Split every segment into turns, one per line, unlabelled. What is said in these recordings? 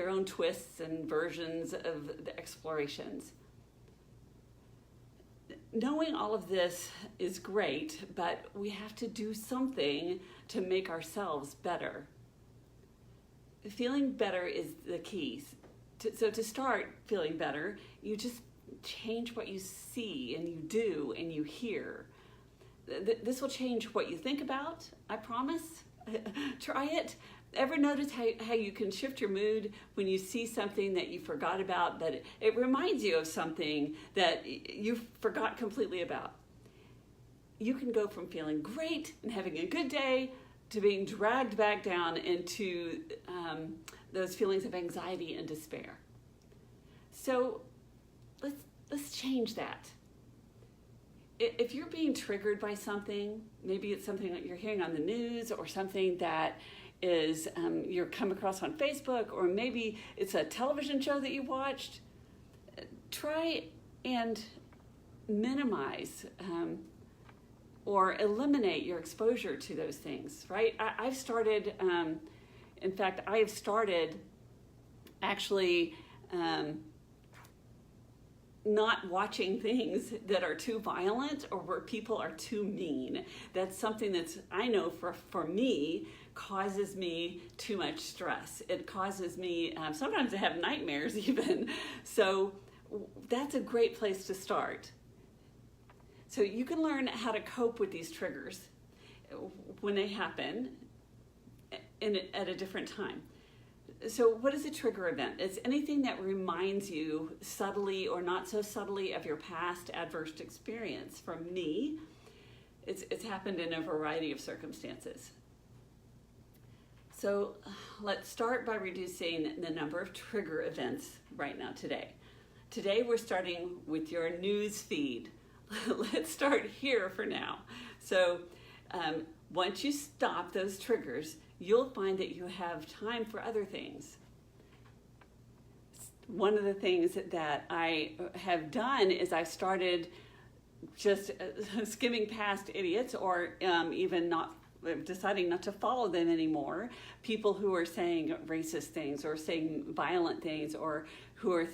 their own twists and versions of the explorations. Knowing all of this is great, but we have to do something to make ourselves better. Feeling better is the key. So to start feeling better, you just change what you see and you do and you hear. This will change what you think about, I promise. Try it. Ever notice how you can shift your mood when you see something that you forgot about, that it reminds you of something that you forgot completely about? You can go from feeling great and having a good day to being dragged back down into those feelings of anxiety and despair. So let's change that. If you're being triggered by something, maybe it's something that you're hearing on the news or something that is you're come across on Facebook, or maybe it's a television show that you watched, try and minimize or eliminate your exposure to those things, right? I've started, in fact, I have started actually not watching things that are too violent or where people are too mean. That's something that's, I know for me, causes me too much stress. It causes me sometimes to have nightmares even. So that's a great place to start. So you can learn how to cope with these triggers when they happen at a different time. So what is a trigger event? It's anything that reminds you subtly or not so subtly of your past adverse experience. For me, it's happened in a variety of circumstances. So let's start by reducing the number of trigger events right now today. Today we're starting with your news feed. Let's start here for now. So once you stop those triggers, you'll find that you have time for other things. One of the things that I have done is I've started just skimming past idiots, or even not deciding not to follow them anymore. People who are saying racist things or saying violent things, or who are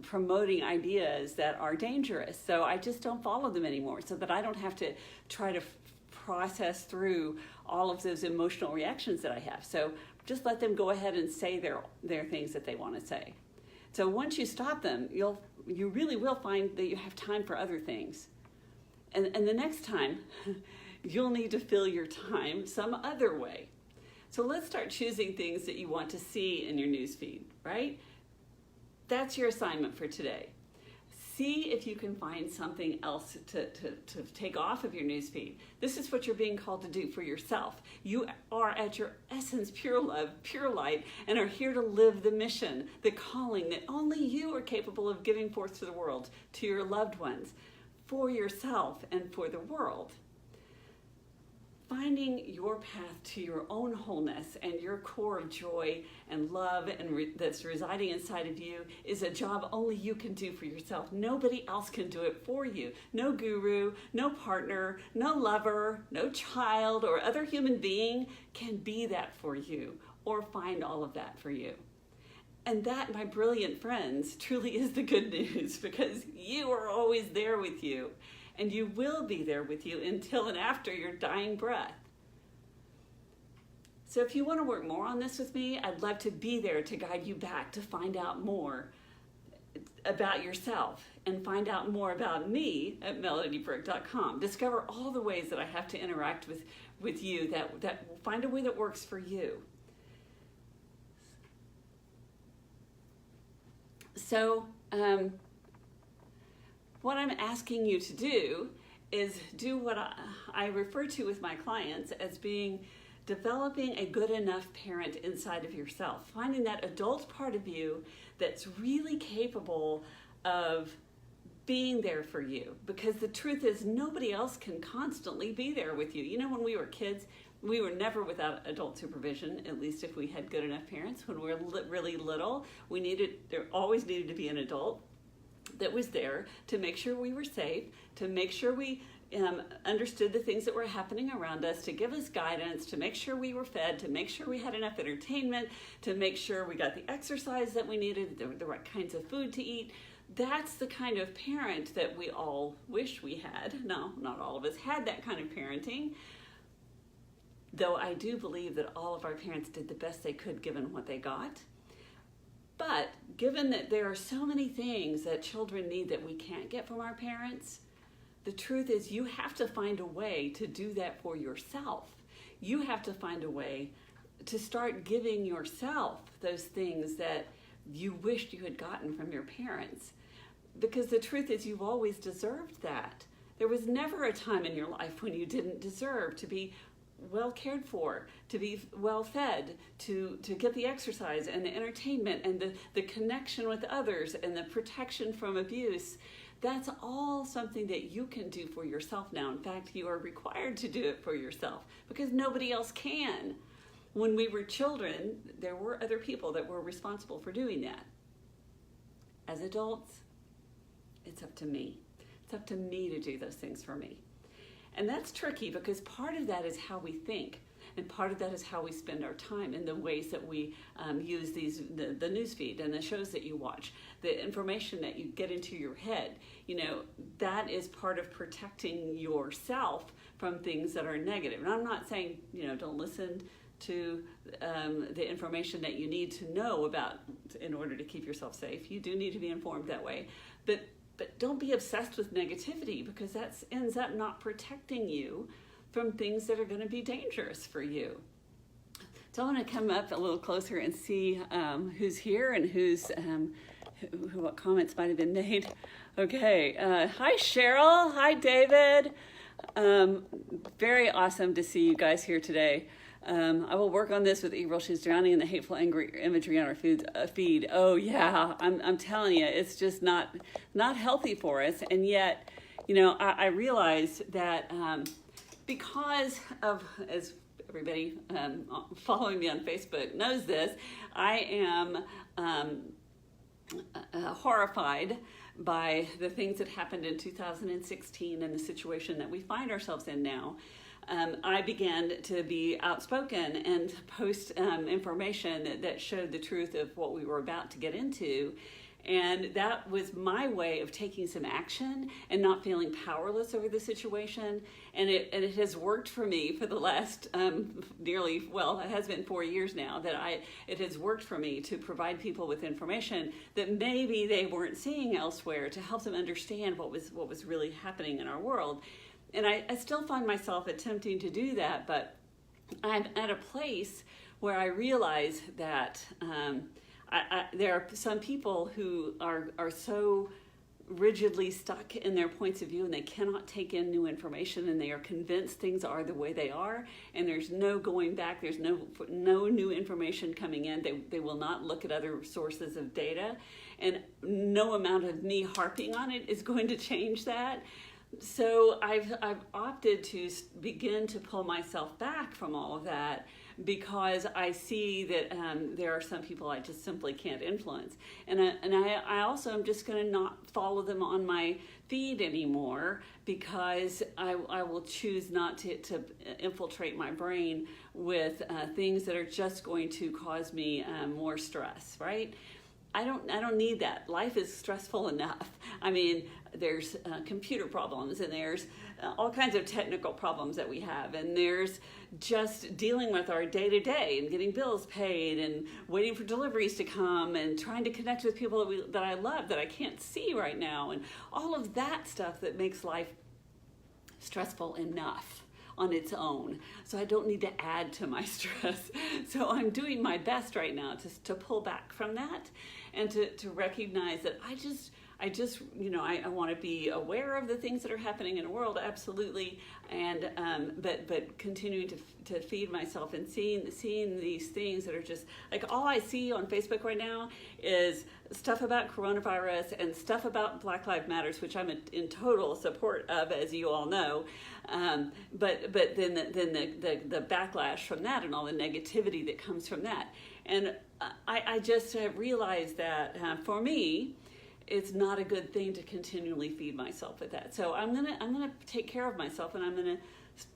promoting ideas that are dangerous. So I just don't follow them anymore, so that I don't have to try to process through all of those emotional reactions that I have. So just let them go ahead and say their things that they want to say. So once you stop them, you really will find that you have time for other things. And the next time, you'll need to fill your time some other way. So let's start choosing things that you want to see in your newsfeed, right? That's your assignment for today. See if you can find something else to take off of your newsfeed. This is what you're being called to do for yourself. You are at your essence pure love, pure light, and are here to live the mission, the calling that only you are capable of giving forth to the world, to your loved ones, for yourself and for the world. Finding your path to your own wholeness and your core of joy and love that's residing inside of you is a job only you can do for yourself. Nobody else can do it for you. No guru, no partner, no lover, no child or other human being can be that for you or find all of that for you. And that, my brilliant friends, truly is the good news, because you are always there with you. And you will be there with you until and after your dying breath. So if you want to work more on this with me, I'd love to be there to guide you back to find out more about yourself and find out more about me at melodyburke.com. Discover all the ways that I have to interact with you, that find a way that works for you. So, what I'm asking you to do is do what I refer to with my clients as developing a good enough parent inside of yourself. Finding that adult part of you that's really capable of being there for you. Because the truth is, nobody else can constantly be there with you. You know, when we were kids, we were never without adult supervision, at least if we had good enough parents. When we were really little, there always needed to be an adult that was there to make sure we were safe, to make sure we understood the things that were happening around us, to give us guidance, to make sure we were fed, to make sure we had enough entertainment, to make sure we got the exercise that we needed, the right kinds of food to eat. That's the kind of parent that we all wish we had. No, not all of us had that kind of parenting, though I do believe that all of our parents did the best they could given what they got. But given that there are so many things that children need that we can't get from our parents, the truth is you have to find a way to do that for yourself. You have to find a way to start giving yourself those things that you wished you had gotten from your parents. Because the truth is you've always deserved that. There was never a time in your life when you didn't deserve to be well cared for, to be well fed, to get the exercise and the entertainment and the connection with others and the protection from abuse. That's all something that you can do for yourself now. In fact, you are required to do it for yourself because nobody else can. When we were children, there were other people that were responsible for doing that. As adults, it's up to me. It's up to me to do those things for me. And that's tricky because part of that is how we think, and part of that is how we spend our time in the ways that we use the news feed and the shows that you watch, the information that you get into your head. You know, that is part of protecting yourself from things that are negative. And I'm not saying, you know, don't listen to the information that you need to know about in order to keep yourself safe. You do need to be informed that way. But don't be obsessed with negativity because that ends up not protecting you from things that are going to be dangerous for you. So I want to come up a little closer and see who's here and what comments might have been made. Okay. Hi, Cheryl. Hi, David. Very awesome to see you guys here today. I will work on this with April. She's drowning in the hateful, angry imagery on our feed. Oh yeah, I'm telling you, it's just not healthy for us. And yet, you know, I realize that because of, as everybody following me on Facebook knows this, I am horrified by the things that happened in 2016 and the situation that we find ourselves in now. I began to be outspoken and post information that showed the truth of what we were about to get into. And that was my way of taking some action and not feeling powerless over the situation. And it has worked for me for the last it has been 4 years now it has worked for me to provide people with information that maybe they weren't seeing elsewhere to help them understand what was really happening in our world. And I still find myself attempting to do that, but I'm at a place where I realize that there are some people who are so rigidly stuck in their points of view and they cannot take in new information and they are convinced things are the way they are and there's no going back, there's no new information coming in. They will not look at other sources of data, and no amount of me harping on it is going to change that. So I've opted to begin to pull myself back from all of that because I see that there are some people I just simply can't influence. And I also am just going to not follow them on my feed anymore because I will choose not to infiltrate my brain with things that are just going to cause me more stress, right? I don't need that. Life is stressful enough. I mean, there's computer problems and there's all kinds of technical problems that we have, and there's just dealing with our day-to-day and getting bills paid and waiting for deliveries to come and trying to connect with people that I love that I can't see right now, and all of that stuff that makes life stressful enough on its own. So I don't need to add to my stress. So I'm doing my best right now to pull back from that and to recognize that I want to be aware of the things that are happening in the world, absolutely, and but continuing to feed myself and seeing these things that are just like all I see on Facebook right now is stuff about coronavirus and stuff about Black Lives Matters, which I'm in total support of, as you all know, but then the backlash from that and all the negativity that comes from that, and I just have realized that for me, it's not a good thing to continually feed myself with that. So I'm gonna take care of myself, and I'm gonna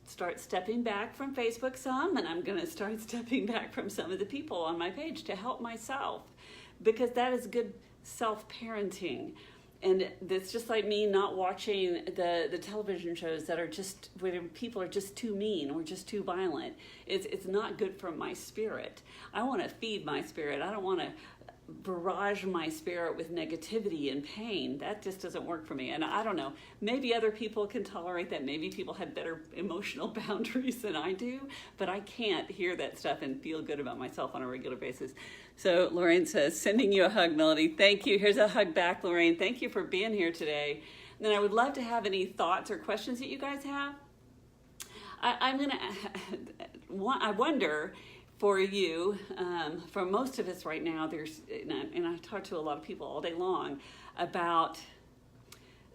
start stepping back from Facebook some, and I'm gonna start stepping back from some of the people on my page to help myself, because that is good self-parenting. And it's just like me not watching the television shows that are just, where people are just too mean or just too violent. It's not good for my spirit. I want to feed my spirit. I don't want to barrage my spirit with negativity and pain. That just doesn't work for me. And I don't know, maybe other people can tolerate that. Maybe people have better emotional boundaries than I do, but I can't hear that stuff and feel good about myself on a regular basis. So Lorraine says, sending you a hug, Melody. Thank you. Here's a hug back, Lorraine. Thank you for being here today. And then I would love to have any thoughts or questions that you guys have. I wonder, for you, for most of us right now, and I talk to a lot of people all day long about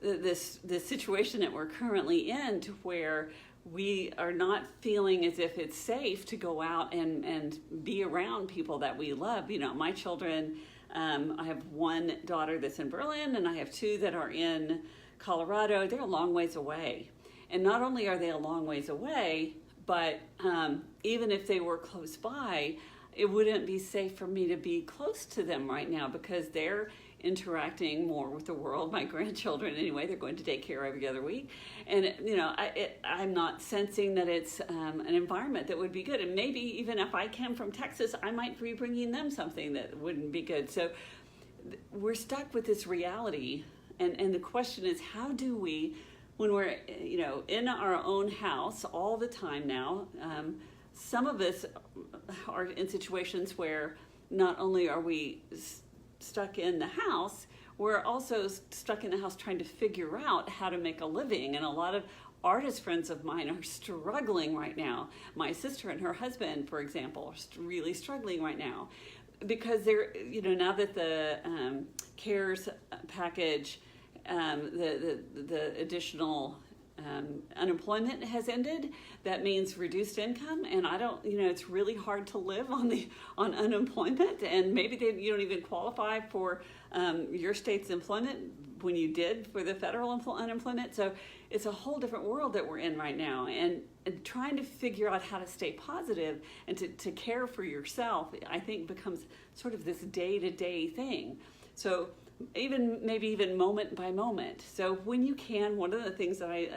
this situation that we're currently in, to where we are not feeling as if it's safe to go out and be around people that we love. You know, my children, I have one daughter that's in Berlin, and I have two that are in Colorado. They're a long ways away. And not only are they a long ways away, but even if they were close by, it wouldn't be safe for me to be close to them right now, because they're interacting more with the world. My grandchildren, anyway, they're going to daycare every other week. And, you know, I'm not sensing that it's an environment that would be good. And maybe even if I came from Texas, I might be bringing them something that wouldn't be good. So we're stuck with this reality. And the question is, how do we, when we're, you know, in our own house all the time now, some of us are in situations where not only are we stuck in the house, we're also stuck in the house trying to figure out how to make a living. And a lot of artist friends of mine are struggling right now. My sister and her husband, for example, are really struggling right now, because they're, you know, now that the CARES package, the additional unemployment has ended, that means reduced income, and I don't, you know, it's really hard to live on unemployment, and maybe you don't even qualify for your state's employment when you did for the federal unemployment. So it's a whole different world that we're in right now, and trying to figure out how to stay positive and to care for yourself, I think, becomes sort of this day-to-day thing. So maybe even moment by moment. So when you can, one of the things that I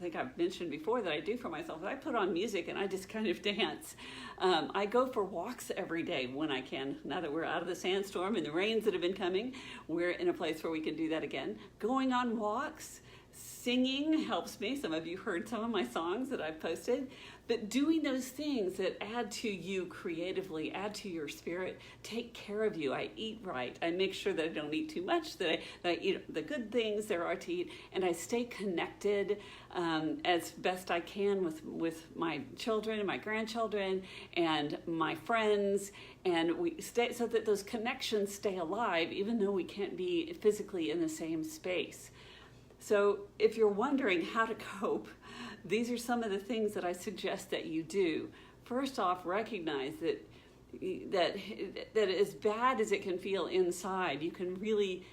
think I've mentioned before that I do for myself is I put on music and I just kind of dance. I go for walks every day when I can. Now that we're out of the sandstorm and the rains that have been coming, we're in a place where we can do that again. Going on walks, singing helps me. Some of you heard some of my songs that I've posted. But doing those things that add to you creatively, add to your spirit, take care of you. I eat right. I make sure that I don't eat too much, that I eat the good things there are to eat, and I stay connected as best I can with my children and my grandchildren and my friends, and we stay so that those connections stay alive, even though we can't be physically in the same space. So if you're wondering how to cope, these are some of the things that I suggest that you do. First off, recognize that as bad as it can feel inside, you can really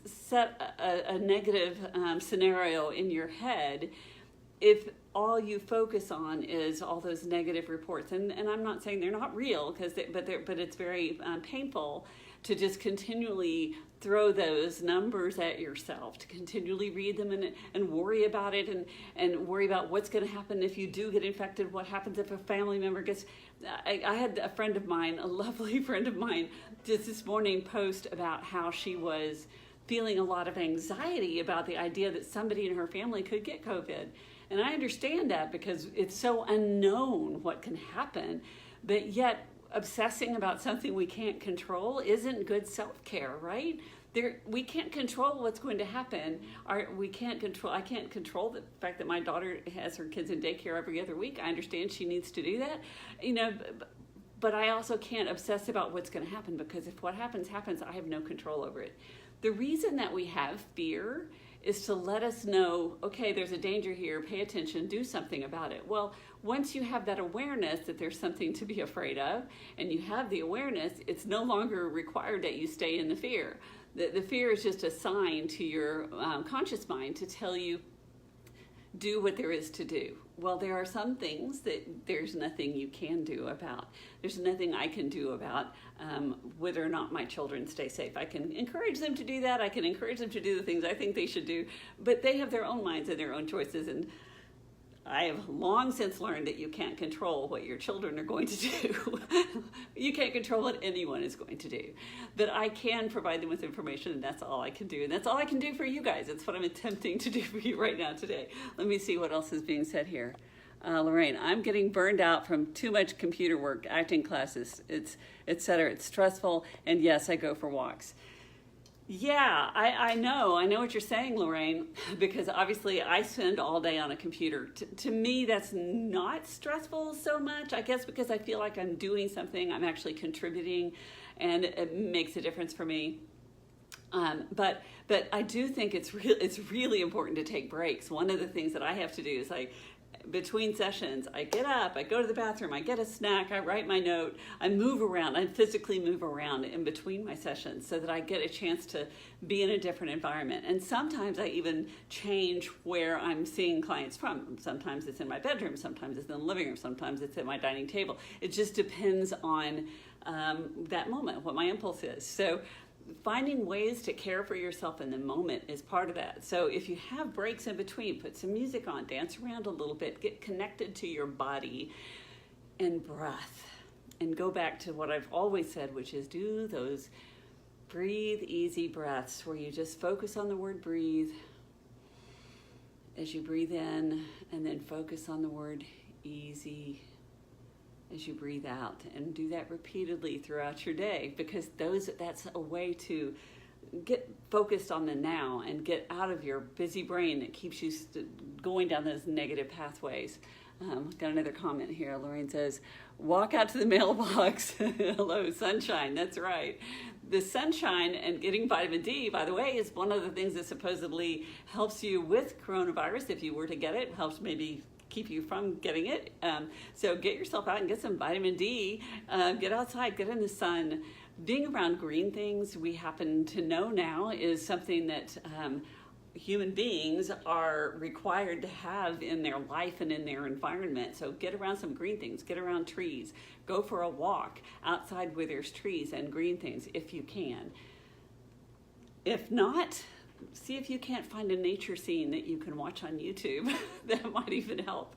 set a negative scenario in your head if all you focus on is all those negative reports. And I'm not saying they're not real, but it's very painful to just continually throw those numbers at yourself, to continually read them and worry about it, and worry about what's going to happen if you do get infected, what happens if a family member gets... I had a friend of mine, a lovely friend of mine, just this morning post about how she was feeling a lot of anxiety about the idea that somebody in her family could get COVID. And I understand that, because it's so unknown what can happen, but yet obsessing about something we can't control isn't good self-care, right? We can't control what's going to happen. I can't control the fact that my daughter has her kids in daycare every other week. I understand she needs to do that, you know, but I also can't obsess about what's going to happen, because if what happens, I have no control over it. The reason that we have fear is to let us know, okay, there's a danger here, pay attention, do something about it. Well, once you have that awareness that there's something to be afraid of, and you have the awareness, it's no longer required that you stay in the fear. The fear is just a sign to your conscious mind to tell you, do what there is to do. Well, there are some things that there's nothing you can do about. There's nothing I can do about whether or not my children stay safe. I can encourage them to do that. I can encourage them to do the things I think they should do, but they have their own minds and their own choices. And I have long since learned that you can't control what your children are going to do. You can't control what anyone is going to do. But I can provide them with information, and that's all I can do. And that's all I can do for you guys. It's what I'm attempting to do for you right now today. Let me see what else is being said here. Lorraine, I'm getting burned out from too much computer work, acting classes, etc. It's stressful, and yes, I go for walks. Yeah, I know what you're saying, Lorraine, because obviously I spend all day on a computer. To me, that's not stressful so much, I guess, because I feel like I'm doing something, I'm actually contributing, and it makes a difference for me. But I do think it's really important to take breaks. One of the things that I have to do is between sessions, I get up, I go to the bathroom, I get a snack, I write my note, I move around, I physically move around in between my sessions so that I get a chance to be in a different environment. And sometimes I even change where I'm seeing clients from. Sometimes it's in my bedroom, sometimes it's in the living room, sometimes it's at my dining table. It just depends on that moment, what my impulse is. So finding ways to care for yourself in the moment is part of that. So if you have breaks in between, put some music on, dance around a little bit, get connected to your body and breath. And go back to what I've always said, which is do those breathe easy breaths where you just focus on the word breathe as you breathe in, and then focus on the word easy as you breathe out, and do that repeatedly throughout your day, because that's a way to get focused on the now and get out of your busy brain that keeps you going down those negative pathways. Got another comment here. Lorraine says, walk out to the mailbox. Hello, sunshine. That's right. The sunshine and getting vitamin D, by the way, is one of the things that supposedly helps you with coronavirus. If you were to get it, helps maybe keep you from getting it. So get yourself out and get some vitamin D. Get outside, get in the sun. Being around green things, we happen to know now, is something that human beings are required to have in their life and in their environment. So get around some green things, get around trees, go for a walk outside where there's trees and green things if you can. If not, see if you can't find a nature scene that you can watch on YouTube. That might even help.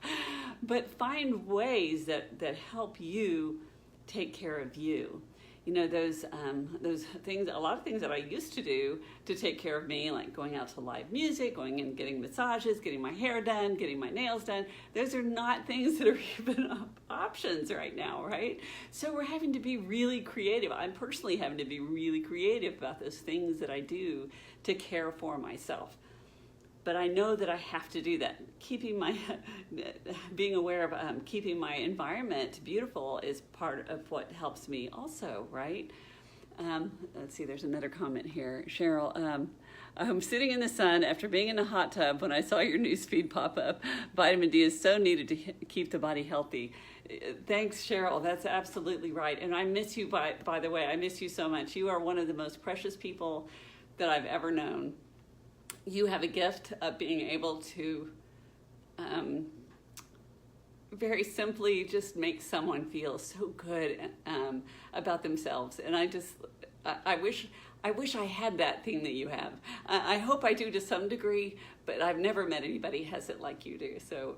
But find ways that help you take care of you. You know, those things, a lot of things that I used to do to take care of me, like going out to live music, going and getting massages, getting my hair done, getting my nails done, those are not things that are even options right now, right? So we're having to be really creative. I'm personally having to be really creative about those things that I do to care for myself. But I know that I have to do that. Being aware of keeping my environment beautiful is part of what helps me also, right? Let's see, there's another comment here. Cheryl, I'm sitting in the sun after being in a hot tub when I saw your newsfeed pop up. Vitamin D is so needed to keep the body healthy. Thanks, Cheryl. That's absolutely right. And I miss you, by the way. I miss you so much. You are one of the most precious people that I've ever known. You have a gift of being able to very simply just make someone feel so good about themselves. And I wish I had that thing that you have. I hope I do to some degree, but I've never met anybody who has it like you do. So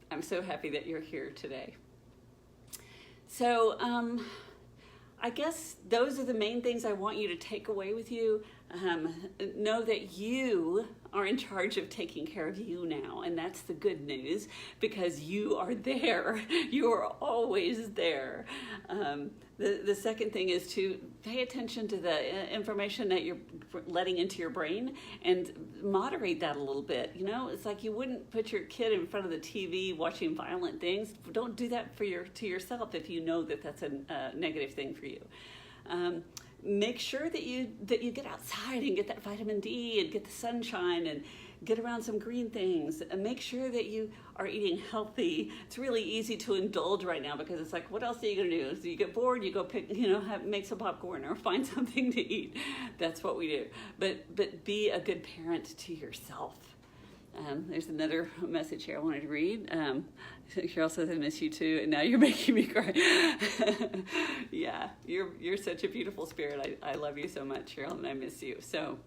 I'm so happy that you're here today. So I guess those are the main things I want you to take away with you. Know that you are in charge of taking care of you now, and that's the good news, because you are there. You are always there. The second thing is to pay attention to the information that you're letting into your brain and moderate that a little bit. You know, it's like you wouldn't put your kid in front of the TV watching violent things. Don't do that to yourself if you know that that's a negative thing for you. Make sure that you get outside and get that vitamin D and get the sunshine and get around some green things, and make sure that you are eating healthy. It's really easy to indulge right now because it's like, what else are you going to do? So you get bored, you go pick, make some popcorn or find something to eat. That's what we do. But be a good parent to yourself. There's another message here I wanted to read. Cheryl says, I miss you too, and now you're making me cry. Yeah, you're such a beautiful spirit. I love you so much, Cheryl, and I miss you. So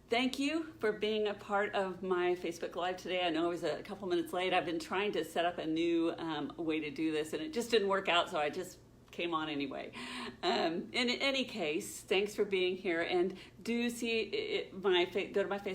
thank you for being a part of my Facebook Live today. I know I was a couple minutes late. I've been trying to set up a new way to do this, and it just didn't work out, so I just came on anyway. In any case, thanks for being here, and do go to my Facebook